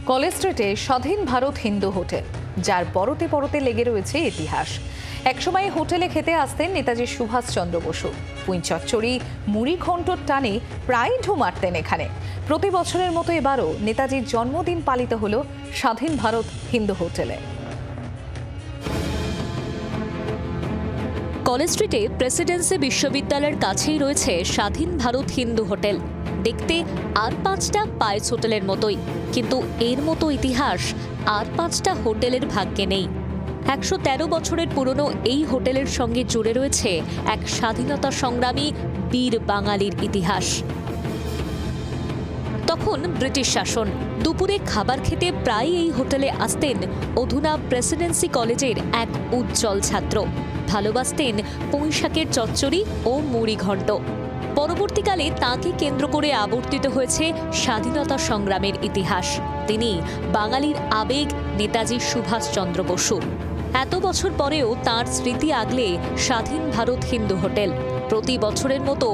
College স্ট্রিটে স্বাধীন Bharat Hindu hotel, যার পরতে পরতে লেগে রয়েছে ইতিহাস। একসময় হোটেলে খেতে আসতেন নেতাজি সুভাষচন্দ্র বসু। পুঁই চচ্চড়ি, মুড়ি ঘণ্টর টানে প্রায় ঢু মারতেন এখানে। প্রতি বছরের মতো এবারও নেতাজির জন্মদিন পালিত হলো স্বাধীন ভারত হিন্দু হোটেলে। কলেজ স্ট্রিটে প্রেসিডেন্সি বিশ্ববিদ্যালয়ের কাছেই রয়েছে স্বাধীন ভারত হিন্দু হোটেল। দেখতে আর 5টা পায়েস হোটেলের মতোই, কিন্তু এর মতো ইতিহাস আর 5টা হোটেলের ভাগ্যে নেই। 113 বছরের পুরনো এই হোটেলের সঙ্গে জুড়ে রয়েছে এক স্বাধীনতা সংগ্রামী বীর বাঙালির ইতিহাস। তখন ব্রিটিশ শাসন। দুপুরে খাবার খেতে প্রায় এই হোটেলে আসতেন অধুনা প্রেসিডেন্সি কলেজের এক উজ্জ্বল ছাত্র। ভালোবাসতেন পুঁই শাকের চচ্চড়ি ও মুড়ি ঘণ্ট। পরবর্তীকালে তাঁকে কেন্দ্র করে আবর্তিত হয়েছে স্বাধীনতা সংগ্রামের ইতিহাস। তিনি বাঙালির আবেগ নেতাজি সুভাষচন্দ্র বসু। এত বছর পরেও তাঁর স্মৃতি আগলে স্বাধীন ভারত হিন্দু হোটেল। প্রতি বছরের মতো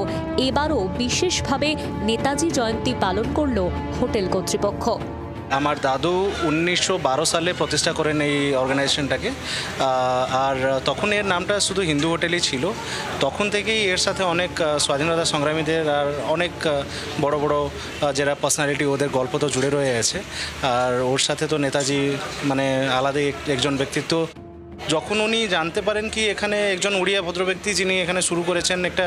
এবারও বিশেষভাবে নেতাজি জয়ন্তী পালন করল হোটেল কর্তৃপক্ষ। আমার দাদু 1912 সালে প্রতিষ্ঠা করেন এই অর্গানাইজেশনটাকে, আর তখন এর নামটা শুধু হিন্দু হোটেলই ছিল। তখন থেকেই এর সাথে অনেক স্বাধীনতা সংগ্রামীদের আর অনেক বড় বড় যারা পার্সোনালিটি, ওদের গল্প তো জুড়ে রয়ে আছে। আর ওর সাথে তো নেতাজি মানে আলাদা একজন ব্যক্তিত্ব। যখন উনি জানতে পারেন কি এখানে একজন উড়িয়া ভদ্রব্যক্তি যিনি এখানে শুরু করেছেন একটা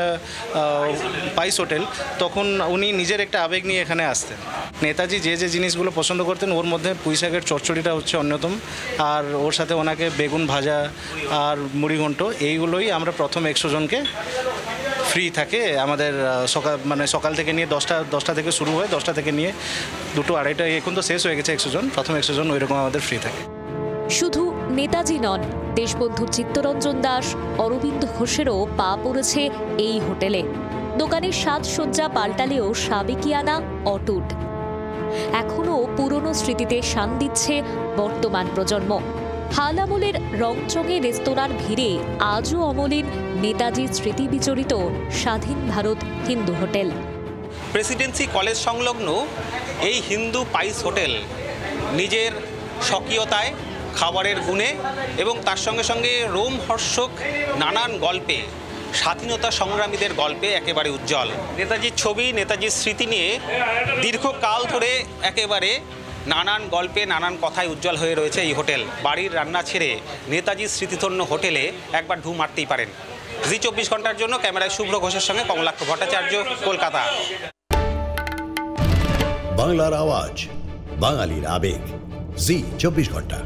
পাইস হোটেল, তখন উনি নিজের একটা আবেগ নিয়ে এখানে আসতেন। নেতাজি যে যে জিনিসগুলো পছন্দ করতেন ওর মধ্যে পুঁই শাকের চচ্চড়িটা হচ্ছে অন্যতম, আর ওর সাথে ওনাকে বেগুন ভাজা আর মুড়ি ঘণ্ট, এইগুলোই আমরা প্রথম 100 জনকে ফ্রি থাকে আমাদের সকাল থেকে নিয়ে 10টা থেকে শুরু হয়, 10টা থেকে নিয়ে 2টো 2:30, এখন তো শেষ হয়ে গেছে 100 জন। প্রথম 100 জন ওইরকম আমাদের ফ্রি থাকে। শুধু নেতাজি নন, দেশবন্ধু চিত্তরঞ্জন দাস, অরবিন্দ ঘোষেরও পা পড়েছে এই হোটেলে। দোকানের সাজসজ্জা পাল্টালেও সাবেকিয়ানা অটুট। এখনও পুরনো স্মৃতিতে শান দিচ্ছে বর্তমান প্রজন্ম। হাল আমলের রংচঙে রেস্তোরাঁর ভিড়ে আজও অমলিন নেতাজির স্মৃতি বিচরিত স্বাধীন Bharat Hindu hotel. Presidency college সংলগ্ন এই হিন্দু পাইস হোটেল নিজের স্বকীয়তায়, খাবারের গুণে এবং তার সঙ্গে সঙ্গে রোমহর্ষক নানান গল্পে, স্বাধীনতা সংগ্রামীদের গল্পে একেবারে উজ্জ্বল। নেতাজির ছবি, নেতাজির স্মৃতি নিয়ে দীর্ঘকাল ধরে একেবারে নানান গল্পে, নানান কথায় উজ্জ্বল হয়ে রয়েছে এই হোটেল। বাড়ির রান্না ছেড়ে নেতাজির স্মৃতিধন্য হোটেলে একবার ঢু মারতেই পারেন। জি 24 ঘন্টার জন্য ক্যামেরায় শুভ্র ঘোষের সঙ্গে কমলাক্ষ ভট্টাচার্য, কলকাতা। বাংলার আওয়াজ, বাঙালির আবেগ, জি 24 ঘন্টা।